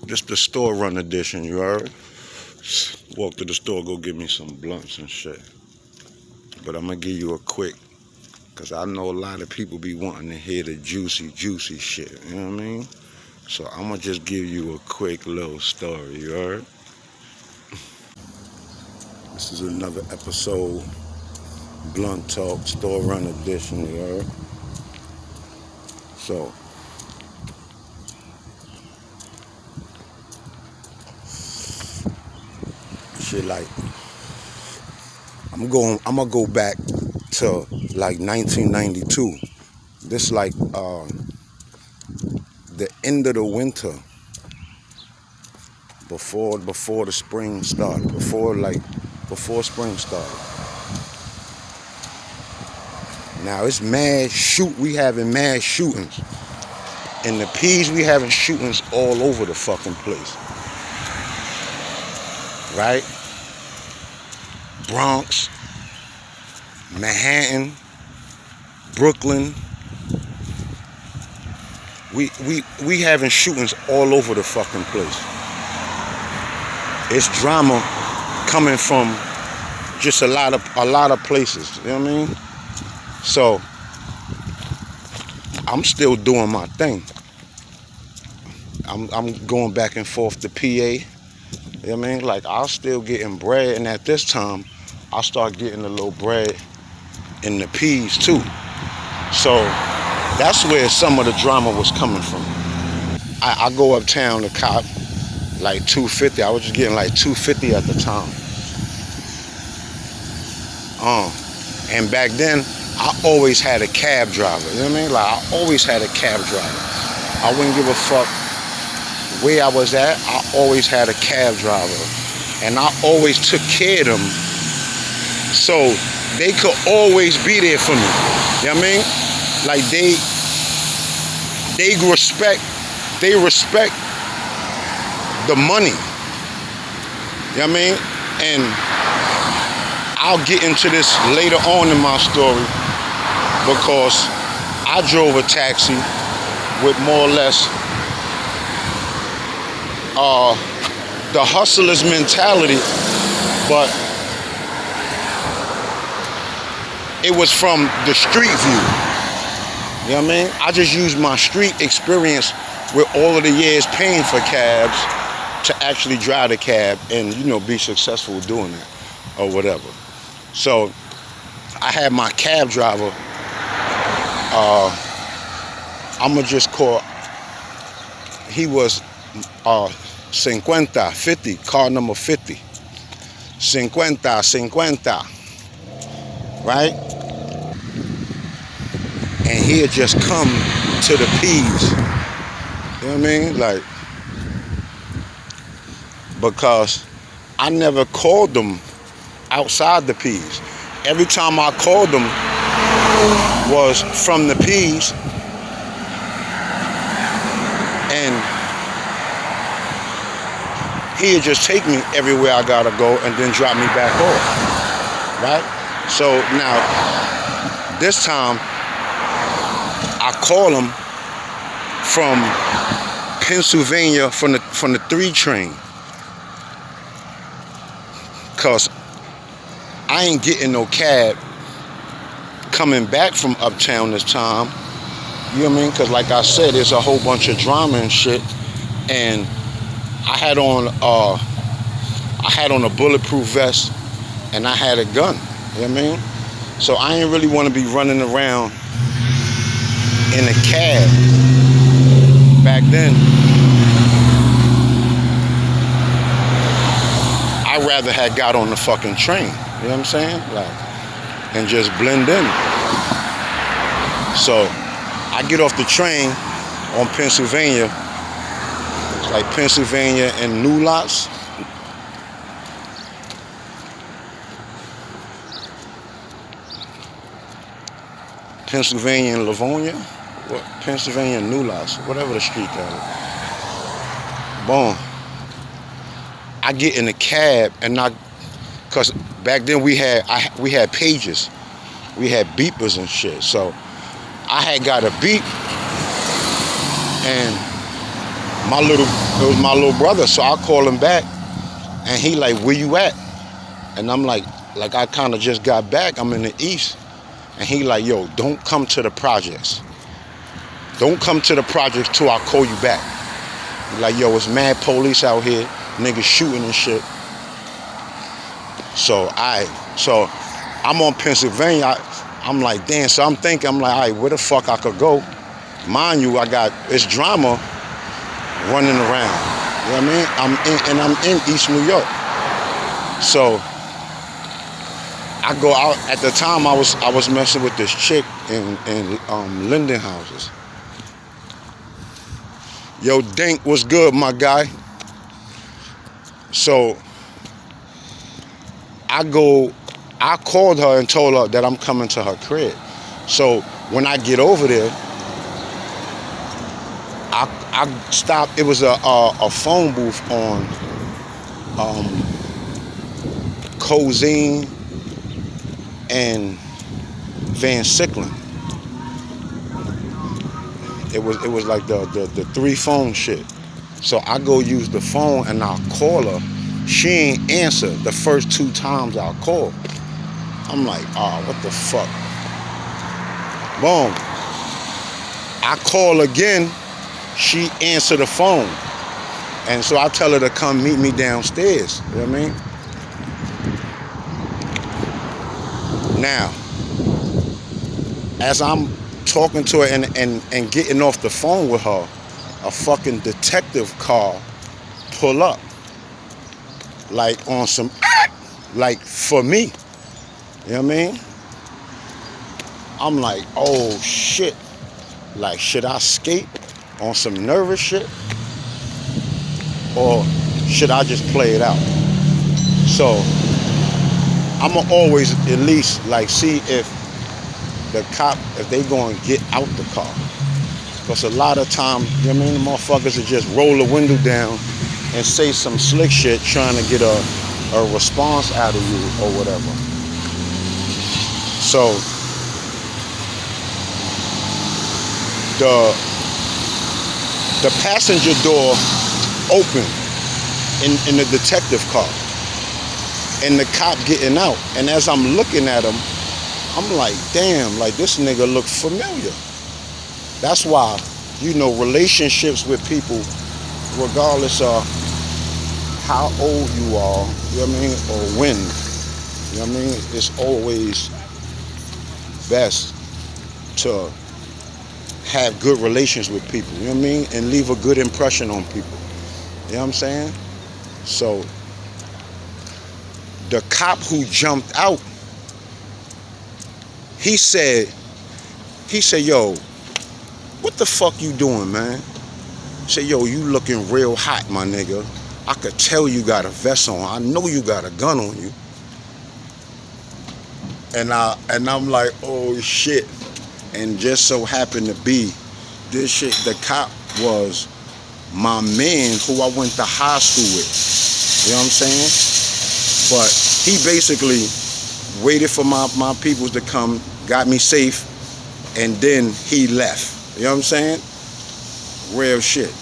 This the store run edition, you heard? Walk to the store, go get me some blunts and shit. But I'm gonna give you a quick, cause I know a lot of people be wanting to hear the juicy shit, you know what I mean? So I'm gonna just give you a quick little story, you heard? This is another episode, Blunt Talk, store run edition, you heard? So, shit like, I'm gonna go back to like 1992. This like the end of the winter, before the spring started, before spring started. Now it's we having mad shootings. In the P's, we having shootings all over the fucking place. Right? Bronx, Manhattan, Brooklyn. We having shootings all over the fucking place. It's drama coming from just a lot of places. You know what I mean? So I'm still doing my thing. I'm going back and forth to PA. You know what I mean? Like, I was still getting bread, and at this time I start getting a little bread in the P's too. So that's where some of the drama was coming from. I go uptown to cop like $2.50. I was just getting like $2.50 at the time. And back then I always had a cab driver. You know what I mean? Like, I always had a cab driver. I wouldn't give a fuck where I was at. I always had a cab driver, and I always took care of them, so they could always be there for me. You know what I mean? Like, they respect the money. You know what I mean? And I'll get into this later on in my story, because I drove a taxi with more or less the hustler's mentality, but it was from the street view. You know what I mean? I just used my street experience with all of the years paying for cabs to actually drive the cab and, you know, be successful doing it or whatever. So I had my cab driver, I'ma just call, he was 50, car number 50. 50, right? And he had just come to the P's. You know what I mean? Like, because I never called them outside the P's. Every time I called them was from the P's, and he'd just take me everywhere I gotta go and then drop me back off, right? So now, this time, I call him from Pennsylvania, from the 3 train, cause I ain't getting no cab coming back from uptown this time. You know what I mean? Cause like I said, there's a whole bunch of drama and shit, and I had on a bulletproof vest, and I had a gun. You know what I mean? So I ain't really want to be running around in a cab. Back then, I'd rather had got on the fucking train. You know what I'm saying? Like, and just blend in. So I get off the train on Pennsylvania. It's like Pennsylvania and New Lots. Pennsylvania and Livonia. What? Pennsylvania and New Lots. Whatever the street that is. Boom. I get in the cab, and cause back then we had pages. We had beepers and shit. So I had got a beep, and it was my little brother. So I call him back, and he like, where you at? And I'm like I kind of just got back. I'm in the East, and he like, yo, don't come to the projects. Don't come to the projects till I call you back. He like, yo, it's mad police out here, niggas shooting and shit. So I'm on Pennsylvania. I'm like, damn. So I'm thinking, I'm like, all right, where the fuck I could go? Mind you, it's drama running around. You know what I mean? I'm in East New York. So I go out. At the time, I was messing with this chick in Linden houses. Yo, Dink, what's good, my guy? So I called her and told her that I'm coming to her crib. So when I get over there, I stopped. It was a phone booth on Cozine and Van Sicklen. It was like the 3 phone shit. So I go use the phone and I'll call her. She ain't answer the first 2 times I called. I'm like, what the fuck? Boom. I call again. She answered the phone. And so I tell her to come meet me downstairs. You know what I mean? Now, as I'm talking to her and getting off the phone with her, a fucking detective car pull up. Like on some, like for me. You know what I mean? I'm like, oh shit. Like, should I skate on some nervous shit? Or should I just play it out? So I'ma always at least like see if the cop, if they gonna get out the car. Because a lot of time, you know what I mean, the motherfuckers will just roll the window down and say some slick shit trying to get a response out of you or whatever. So the passenger door open in the detective car, and the cop getting out. And as I'm looking at him, I'm like, damn, like this nigga look familiar. That's why, you know, relationships with people, regardless of how old you are, you know what I mean, or when, you know what I mean, it's always best to have good relations with people, you know what I mean, and leave a good impression on people. You know what I'm saying? So the cop who jumped out, he said, yo, what the fuck you doing, man? He said, yo, you looking real hot, my nigga. I could tell you got a vest on. I know you got a gun on you. And I'm like, oh shit. And just so happened to be, this shit, the cop was my man who I went to high school with. You know what I'm saying? But he basically waited for my peoples to come, got me safe, and then he left. You know what I'm saying? Real shit.